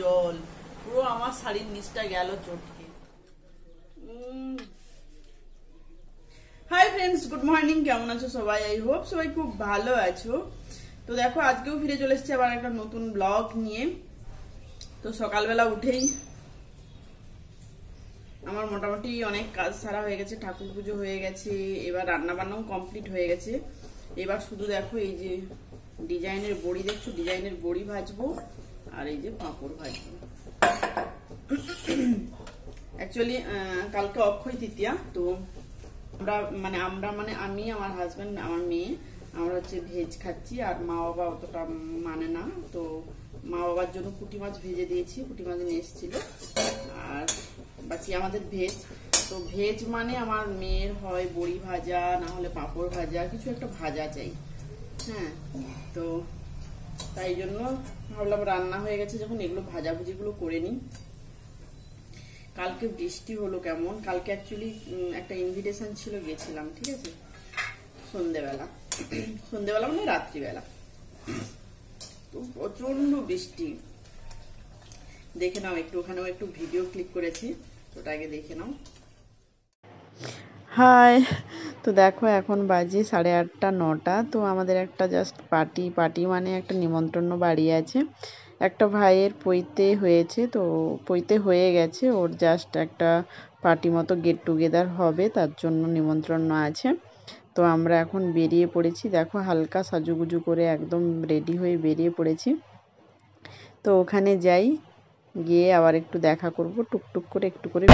জল, পুরো আমার শাড়ির নিচটা গেল চটকে। Hi friends, good morning. কেমন আছো সবাই? আই হোপ সবাই খুব ভালো আছো। তো দেখো, আজকেও ফিরে চলে এসেছি আবার একটা নতুন ব্লগ নিয়ে। তো সকালবেলা উঠেই আমার মোটামুটি অনেক কাজ সারা হয়ে গেছে, ঠাকুর পুজো হয়ে গেছে, এবার রান্না বান্নাও কমপ্লিট হয়ে গেছে। এবার শুধু দেখো এই যে ডিজাইনের বড়ি দেখছো, ডিজাইনের বড়ি ভাজবো আর এই যে পাঁপড় ভাজবো। অ্যাকচুয়ালি কালকে অক্ষয় তৃতীয়া, তো আমরা মানে আমি, আমার হাজবেন্ড, আমার মেয়ে, আমরা হচ্ছে ভেজ খাচ্ছি। আর মা বাবা অতটা মানে না, তো মা বাবার জন্য পুঁটি মাছ ভেজে দিয়েছি, পুঁটি মাছ নিয়ে এসেছিল। আর বাকি আমাদের ভেজ। তো ভেজ মানে আমার মেয়ের হয় বড়ি ভাজা, না হলে পাঁপড় ভাজা, কিছু একটা ভাজা চাই। হ্যাঁ, তো তাই জন্য ভাবলাম রান্না হয়ে গেছে যখন, এগুলো ভাজাভুজিগুলো করে নিই। কালকে বৃষ্টি হলো কেমন। কালকে অ্যাকচুয়ালি একটা ইনভিটেশন ছিল, গেছিলাম, ঠিক আছে, সন্ধ্যেবেলা মানে রাত্রিবেলা। তো প্রচন্ড বৃষ্টি। দেখে নাও একটু, ওখানেও একটু ভিডিও ক্লিক করেছি, ওটা আগে দেখে নাও। হাই, তো দেখো এখন বাজে 8:30 9টা। তো আমাদের একটা জাস্ট পার্টি মানে একটা নিমন্ত্রণ বাড়ি আছে। একটা ভাইয়ের পৈতে হয়েছে, তো পৈতে হয়ে গেছে, ওর জাস্ট একটা পার্টি মতো গেট টুগেদার হবে, তার জন্য নিমন্ত্রণ আছে। তো আমরা এখন বেরিয়ে পড়েছি। দেখো হালকা সাজুগুজু করে একদম রেডি হয়ে বেরিয়ে পড়েছি। তো ওখানে যাই, গিয়ে আবার একটু দেখা করব, টুকটুক করে একটু করে।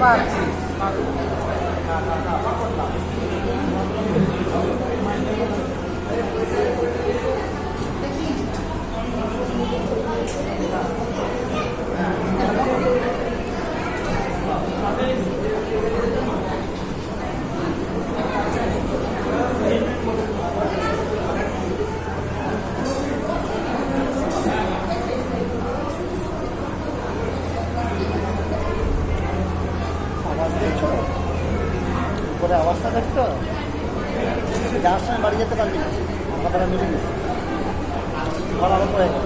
Bang. উপরে অবস্থা দেখতো, যাওয়ার সময় বাড়ি যেতে পারবি না, আমরা তারা মিলে গেছি, ঘর আবার পড়ে গেল।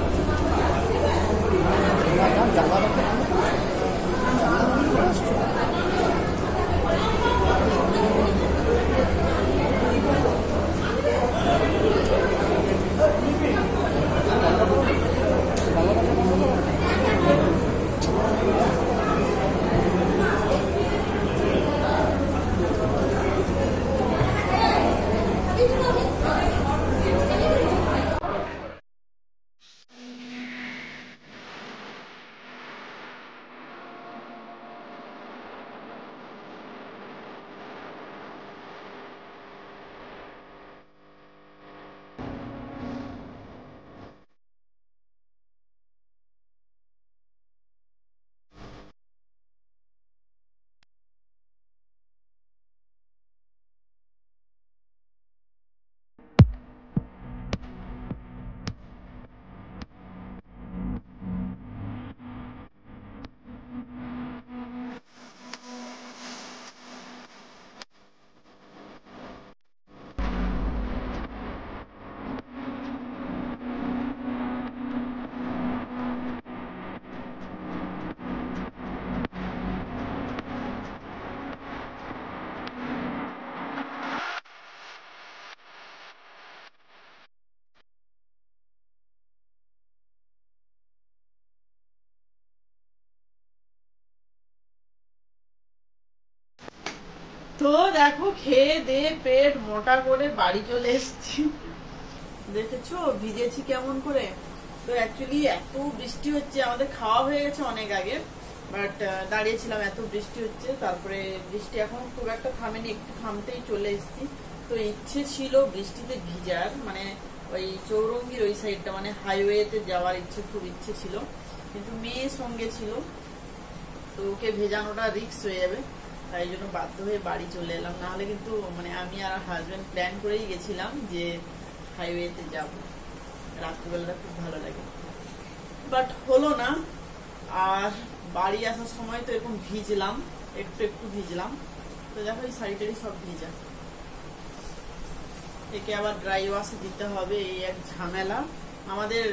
তো দেখো খেয়ে দিয়ে পেট মোটা করে বাড়ি চলে এসেছি। দেখেছো ভিজেছি কেমন করে। তো অ্যাকচুয়ালি এত বৃষ্টি হচ্ছে, আমাদের খাওয়া হয়ে গেছে অনেক আগে, বাট দাঁড়িয়েছিলাম এত বৃষ্টি হচ্ছে। তারপরে বৃষ্টি এখন খুব একটা থামেনি, একটু থামতেই চলে এসেছি। তো ইচ্ছে ছিল বৃষ্টিতে ভিজার, মানে ওই চৌরঙ্গির ওই সাইডটা মানে হাইওয়েতে যাওয়ার খুব ইচ্ছে ছিল, কিন্তু মেয়ের সঙ্গে ছিল, তো ওকে ভেজানোটা রিস্ক হয়ে যাবে, তাই জন্য বাধ্য হয়ে বাড়ি চলে এলাম। নাহলে কিন্তু মানে আমি আর হাজবেন্ড প্ল্যান করেই গেছিলাম যে হাইওয়েতে যাব, রাত্রিবেলাটা খুব ভালো লাগে, বাট হলো না। আর বাড়ি আসার সময় তো এরকম ভিজলাম, একটু একটু ভিজলাম। তো দেখো এই শাড়িটারই সব ভিজা, একে আবার ড্রাই ওয়াশে দিতে হবে, এই এক ঝামেলা। আমাদের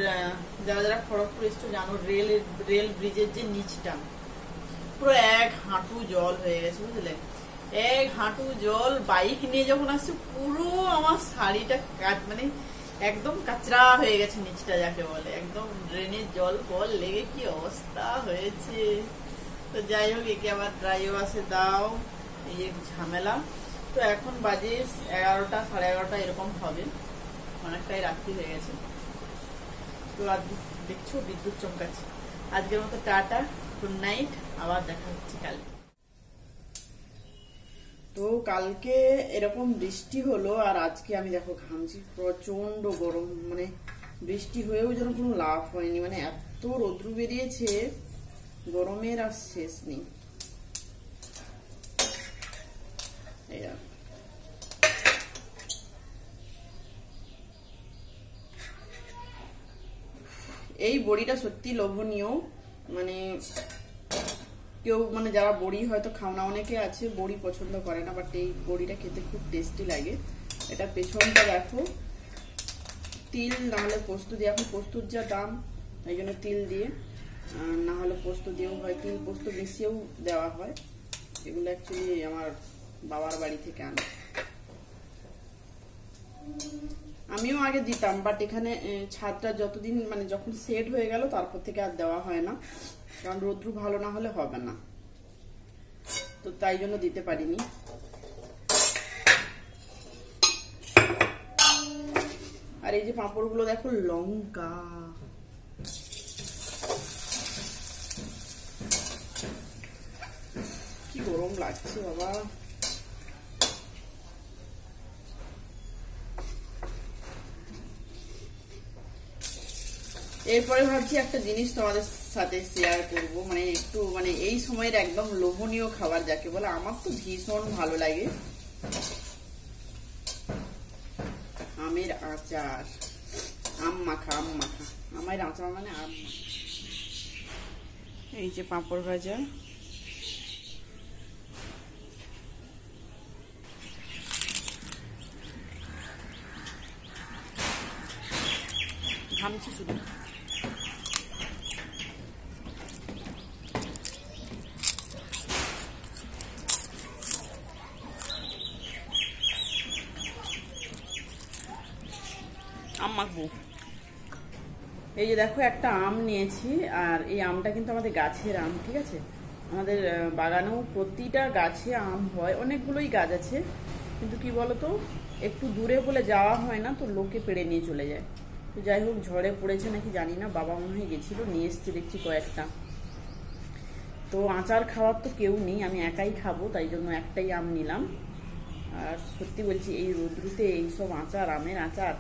যারা যারা খড়গপুর এসছো জানো, রেল ব্রিজের যে নিচটা পুরো এক হাঁটু জল হয়ে গেছে, বুঝলে, এক হাঁটু জল। বাইক নিয়ে যখন আসছে পুরো আমার শাড়িটা মানে একদম কাচরা হয়ে গেছে নিচটা, যাকে বলে একদম ড্রেনের জল ফল লেগে কি অবস্থা হয়েছে। তো যাই হোক, একে আবার ড্রাই ওয়াশে দাও, এই এক ঝামেলা। তো এখন বাজে 11টা, 11:30 এরকম হবে, অনেকটাই রাত্রি হয়ে গেছে। তো আজ দেখছো বিদ্যুৎ চমকাচ্ছে। আজকের মতো টাটা, গুড নাইট, আবার দেখা হচ্ছে কালকে। তো কালকে এরকম বৃষ্টি হলো, আর আজকে আমি দেখো ঘামছি, প্রচন্ড গরম, মানে বৃষ্টি হয়েও যেন কোনো লাভ হয়নি, মানে এত রৌদ্র বেরিয়েছে, গরমের আর শেষ নেই। এই বড়িটা সত্যি লোভনীয়, মানে কেউ মানে যারা বড়ি হয়তো খাও না, অনেকে আছে বড়ি পছন্দ করে না, বাট এই বড়িটা খেতে খুব টেস্টি লাগে। এটা পেছনটা দেখো, তিল না হলে পোস্ত দিয়ে, এখন পোস্তর যা দাম এই জন্য তিল দিয়ে, না হলে পোস্ত দিয়েও হয়, তিল পোস্ত মিশিয়েও দেওয়া হয়। এগুলো অ্যাকচুয়ালি আমার বাবার বাড়ি থেকে আনা, আমিও আগে দিতাম, বাট এখানে ছাদটা যতদিন মানে যখন সেট হয়ে গেল তারপর থেকে আর দেওয়া হয় না, কারণ রৌদ্র ভালো না হলে হবে না, তো তাই জন্য দিতে পারিনি। আর এই যে পাঁপড়গুলো দেখো, লঙ্কা, কি গরম লাগছে বাবা। এরপরে ভাবছি একটা জিনিস তোমাদের সাথে শেয়ার করব, মানে একটু মানে এই সময়ের একদম লোভনীয় খাবার যাকে বলে, আমার তো ভীষণ ভালো লাগে, আমের আচার, আম মাখা, আমের আচার মানে আম মাখা। এই যে পাঁপড় ভাজা, ঘামছি শুধু। আম মাখবো। এই যে দেখো একটা আম নিয়েছি, আর এই আমটা কিন্তু আমাদের গাছের আম, ঠিক আছে, আমাদের বাগানেও প্রতিটা গাছে আম হয়, অনেকগুলোই গাছ আছে, কিন্তু কি বলতো একটু দূরে বলে যাওয়া হয় না, তো লোকে পেড়ে নিয়ে চলে যায়। তো যাই হোক, ঝড়ে পড়েছে নাকি জানি না, বাবা মনে হয় গেছিল, নিয়ে এসছে দেখছি কয়েকটা। তো আচার খাওয়ার তো কেউ নেই, আমি একাই খাবো, তাই জন্য একটাই আম নিলাম। আর সত্যি বলছি, এই রৌদ্রুতে এইসব আচার, আমের আচার,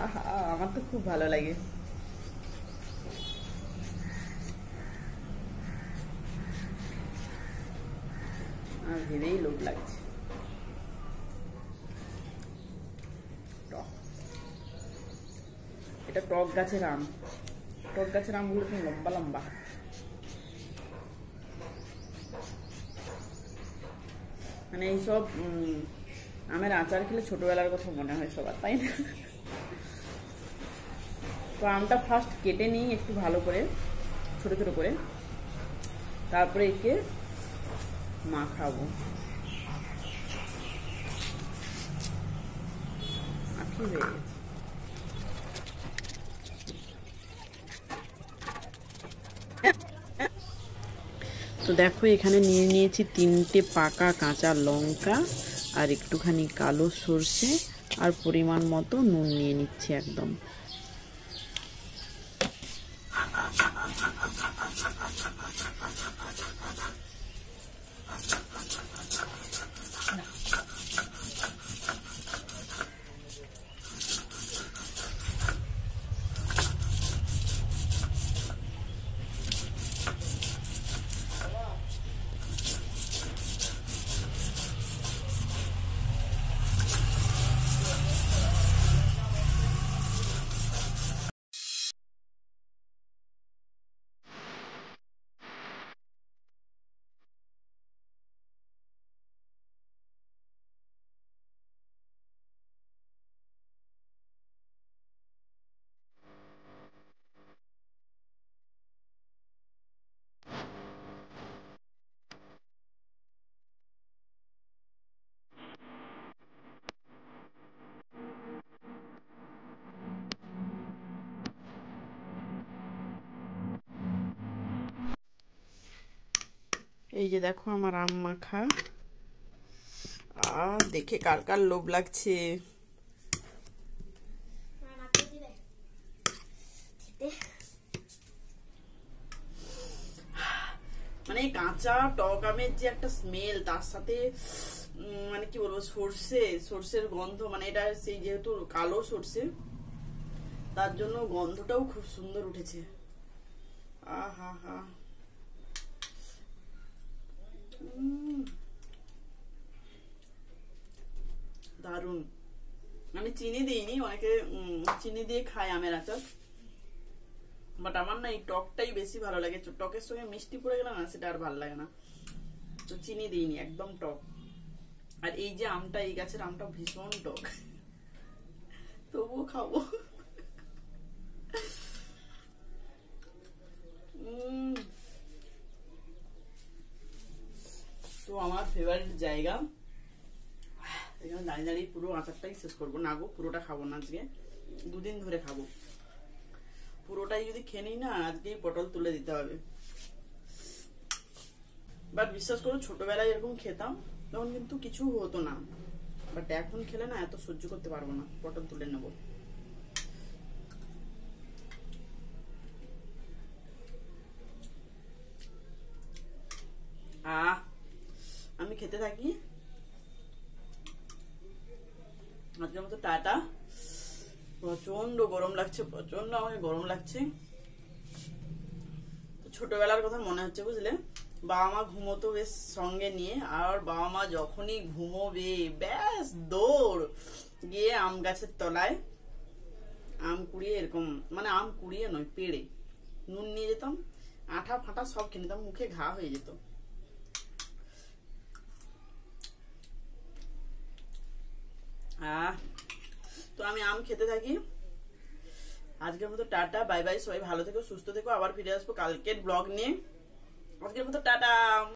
আহা, আমার তো খুব ভালো লাগে। আর ভেবেই লোভ লাগছে। এটা টক গাছের আম, টক গাছের আমগুলো খুব লম্বা লম্বা। মানে এইসব আমের আচার খেলে ছোটবেলার কথা মনে হয় সবার, তাই না? তো আমটা ফার্স্ট কেটে নিই একটু ভালো করে, ছোট ছোট করে, তারপরে একে মাখাবো। মাখি হয়ে গেছে। তো দেখো এখানে নিয়ে নিয়েছি 3টে পাকা কাঁচা লঙ্কা আর একটুখানি কালো সর্ষে আর পরিমাণ মতো নুন নিয়ে নিচ্ছি একদম। এই যে দেখো আমার আম মাখা, দেখে কার কার লোভ লাগছে। মানে কাঁচা টক আমের যে একটা স্মেল, তার সাথে মানে কি বলবো সর্ষের গন্ধ, মানে এটা সেই যেহেতু কালো সর্ষে তার জন্য গন্ধটাও খুব সুন্দর উঠেছে। আহা হা, দারুন। আমি চিনি দিইনি, অনেকে চিনি দিয়ে খায় আমের আচার, বাট আমার না এই টকটাই বেশি ভালো লাগে। টকের সঙ্গে মিষ্টি পড়ে গেলে না সেটা আর ভালো লাগে না, তো চিনি দিইনি, একদম টক। আর এই যে আমটা, এই গাছের আমটা ভীষণ টক, তবুও খাবো। তো আমার ফেভারিট জায়গা, এখানে দাঁড়িয়ে দাঁড়িয়ে পুরো আচারটাই শেষ করবো না গো, পুরোটা খাবো না আজকে, 2 দিন ধরে খাবো। পুরোটাই যদি খেয়ে নিই না, আজকেই পটল তুলে দিতে হবে। বাট বিশ্বাস করো, ছোটবেলায় এরকম খেতাম তখন কিন্তু কিছু হতো না, বাট এখন খেলে না এত সহ্য করতে পারবো না। পটল তুলে নেবো। আমি খেতে থাকি। আজকের মতো টাটা। প্রচন্ড গরম লাগছে, প্রচন্ড আমাকে গরম লাগছে। ছোটবেলার কথা মনে হচ্ছে, বুঝলে, বাবা মা ঘুমোতো বেশ সঙ্গে নিয়ে, আর বাবা মা যখনই ঘুমোবে ব্যাস দৌড় গিয়ে আম গাছের তলায় আম কুড়িয়ে, এরকম মানে আম কুড়িয়ে নয়, পেড়ে নুন নিয়ে যেতাম, আঠা ফাটা সব খেয়ে নিতাম, মুখে ঘা হয়ে যেত। তো আমি আম খেতে থাকি। আজকের মতো টাটা, বাই বাই। সবাই ভালো থেকো, সুস্থ থেকো। আবার ফিরে আসবো কালকের ব্লগ নিয়ে। আজকের মতো টাটা।